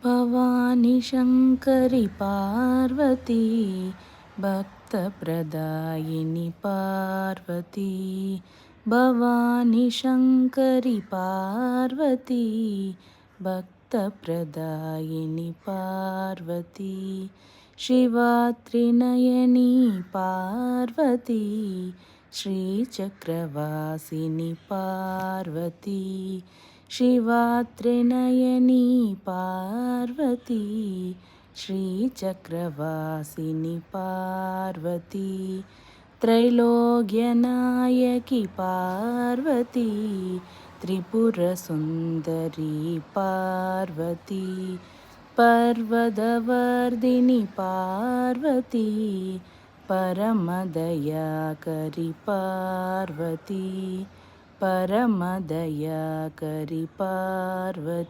Bhavani शङ्करि Parvati भक्तप्रदायिनि Parvati. Bhavani शङ्करि Parvati भक्तप्रदायिनि Parvati. शिवात्रिनयनी Parvati श्रीचक्रवासिनि Parvati. शिवात्रिनयनी Parvati श्रीचक्रवासिनि Parvati. त्रैलोक्यनायकि Parvati Tripurasundari Parvati. पर्वतवर्धिनि Parvati परमदयाकरि Parvati. परमदयाकरि Parvati.